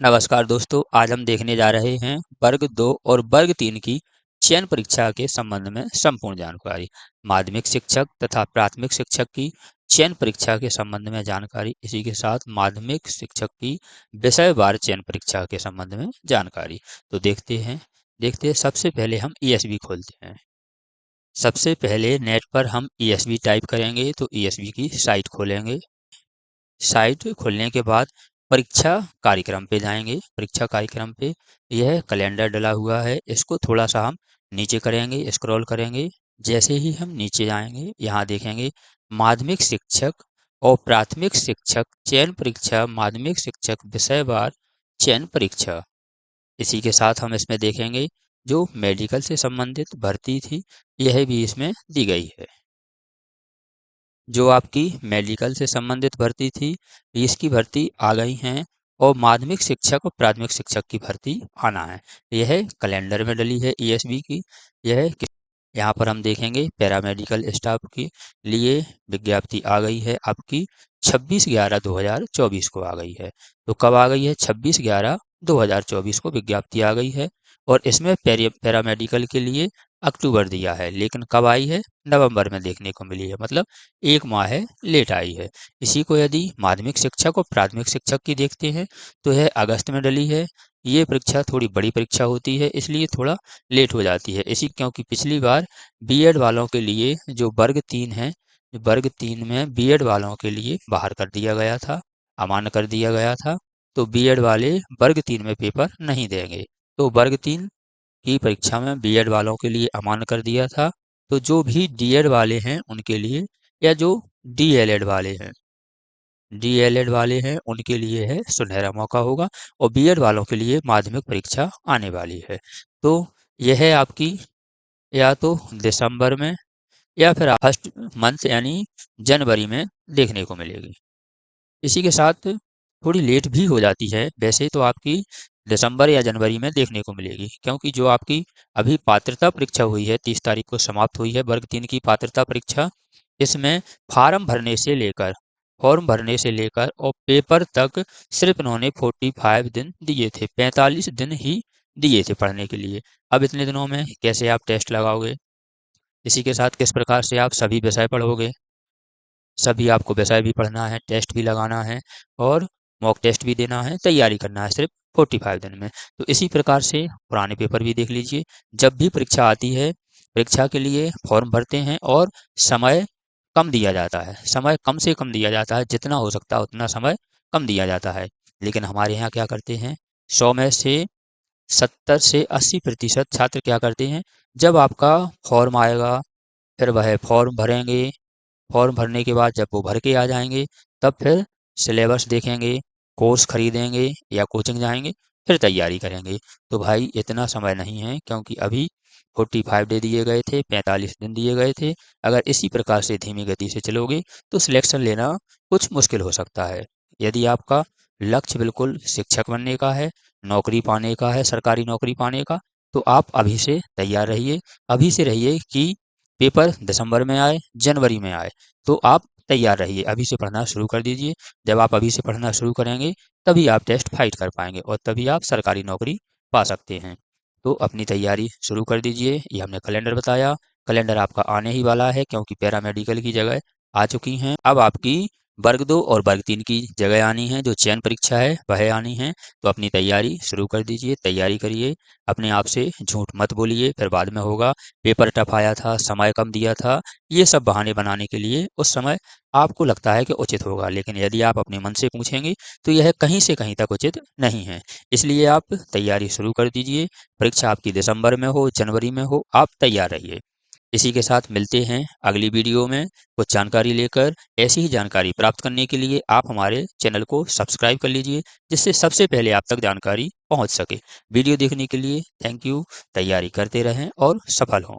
नमस्कार दोस्तों, आज हम देखने जा रहे हैं वर्ग 2 और वर्ग 3 की चयन परीक्षा के संबंध में संपूर्ण जानकारी। माध्यमिक शिक्षक तथा प्राथमिक शिक्षक की चयन परीक्षा के संबंध में जानकारी, इसी के साथ माध्यमिक शिक्षक की विषयवार चयन परीक्षा के संबंध में जानकारी। तो देखते हैं सबसे पहले हम ईएसवी खोलते हैं। सबसे पहले नेट पर हम ईएसवी टाइप करेंगे तो ईएसवी की साइट खोलेंगे। साइट खोलने के बाद परीक्षा कार्यक्रम पे जाएंगे। परीक्षा कार्यक्रम पे यह कैलेंडर डला हुआ है, इसको थोड़ा सा हम नीचे करेंगे, स्क्रॉल करेंगे। जैसे ही हम नीचे जाएंगे यहाँ देखेंगे माध्यमिक शिक्षक और प्राथमिक शिक्षक चयन परीक्षा, माध्यमिक शिक्षक विषयवार चयन परीक्षा। इसी के साथ हम इसमें देखेंगे जो मेडिकल से संबंधित भर्ती थी, यह भी इसमें दी गई है। जो आपकी मेडिकल से संबंधित भर्ती थी, इसकी भर्ती आ गई हैं और माध्यमिक शिक्षक और प्राथमिक शिक्षक की भर्ती आना है। यह कैलेंडर में डली है ईएसबी की। यह यहाँ पर हम देखेंगे पैरामेडिकल स्टाफ के लिए विज्ञप्ति आ गई है आपकी 26/11/2024 को आ गई है। तो कब आ गई है? 26/11/2024 को विज्ञप्ति आ गई है। और इसमें पैरामेडिकल के लिए अक्टूबर दिया है, लेकिन कब आई है? नवंबर में देखने को मिली है, मतलब 1 माह है लेट आई है। इसी को यदि माध्यमिक शिक्षक और प्राथमिक शिक्षक की देखते हैं तो यह अगस्त में डली है। ये परीक्षा थोड़ी बड़ी परीक्षा होती है, इसलिए थोड़ा लेट हो जाती है। इसी क्योंकि पिछली बार बीएड वालों के लिए जो वर्ग 3 है, वर्ग 3 में बीएड वालों के लिए बाहर कर दिया गया था, अमान्य कर दिया गया था। तो बीएड वाले वर्ग 3 में पेपर नहीं देंगे। तो वर्ग 3 की परीक्षा में बीएड वालों के लिए अमान्य कर दिया था। तो जो भी डीएड वाले हैं उनके लिए, या जो डीएलएड वाले हैं उनके लिए है सुनहरा मौका होगा। और बीएड वालों के लिए माध्यमिक परीक्षा आने वाली है। तो यह आपकी या तो दिसंबर में या फिर फर्स्ट मंथ यानी जनवरी में देखने को मिलेगी। इसी के साथ थोड़ी लेट भी हो जाती है, वैसे तो आपकी दिसंबर या जनवरी में देखने को मिलेगी, क्योंकि जो आपकी अभी पात्रता परीक्षा हुई है 30 तारीख को समाप्त हुई है वर्ग 3 की पात्रता परीक्षा। इसमें फॉर्म भरने से लेकर और पेपर तक सिर्फ इन्होंने 45 दिन दिए थे, 45 दिन ही दिए थे पढ़ने के लिए। अब इतने दिनों में कैसे आप टेस्ट लगाओगे? इसी के साथ किस प्रकार से आप सभी विषय पढ़ोगे? सभी आपको विषय भी पढ़ना है, टेस्ट भी लगाना है और मॉक टेस्ट भी देना है, तैयारी करना है सिर्फ 45 दिन में। तो इसी प्रकार से पुराने पेपर भी देख लीजिए। जब भी परीक्षा आती है, परीक्षा के लिए फॉर्म भरते हैं और समय कम दिया जाता है, समय कम से कम दिया जाता है, जितना हो सकता है उतना समय कम दिया जाता है। लेकिन हमारे यहाँ क्या करते हैं, 100 में से 70 से 80% छात्र क्या करते हैं, जब आपका फॉर्म आएगा फिर वह फॉर्म भरेंगे। फॉर्म भरने के बाद जब वो भर के आ जाएंगे तब फिर सिलेबस देखेंगे, कोर्स खरीदेंगे या कोचिंग जाएंगे, फिर तैयारी करेंगे। तो भाई इतना समय नहीं है, क्योंकि अभी 45 डे दिए गए थे, 45 दिन दिए गए थे। अगर इसी प्रकार से धीमी गति से चलोगे तो सिलेक्शन लेना कुछ मुश्किल हो सकता है। यदि आपका लक्ष्य बिल्कुल शिक्षक बनने का है, नौकरी पाने का है, सरकारी नौकरी पाने का, तो आप अभी से तैयार रहिए। अभी से रहिए कि पेपर दिसंबर में आए, जनवरी में आए, तो आप तैयार रहिए, अभी से पढ़ना शुरू कर दीजिए। जब आप अभी से पढ़ना शुरू करेंगे तभी आप टेस्ट फाइट कर पाएंगे और तभी आप सरकारी नौकरी पा सकते हैं। तो अपनी तैयारी शुरू कर दीजिए। ये हमने कैलेंडर बताया, कैलेंडर आपका आने ही वाला है, क्योंकि पैरामेडिकल की जगह आ चुकी हैं। अब आपकी वर्ग 2 और वर्ग 3 की जगह आनी है, जो चयन परीक्षा है वह आनी है। तो अपनी तैयारी शुरू कर दीजिए, तैयारी करिए। अपने आप से झूठ मत बोलिए, फिर बाद में होगा पेपर टफ आया था, समय कम दिया था, ये सब बहाने बनाने के लिए उस समय आपको लगता है कि उचित होगा, लेकिन यदि आप अपने मन से पूछेंगे तो यह कहीं से कहीं तक उचित नहीं है। इसलिए आप तैयारी शुरू कर दीजिए। परीक्षा आपकी दिसंबर में हो, जनवरी में हो, आप तैयार रहिए। इसी के साथ मिलते हैं अगली वीडियो में कुछ जानकारी लेकर। ऐसी ही जानकारी प्राप्त करने के लिए आप हमारे चैनल को सब्सक्राइब कर लीजिए, जिससे सबसे पहले आप तक जानकारी पहुंच सके। वीडियो देखने के लिए थैंक यू। तैयारी करते रहें और सफल हों।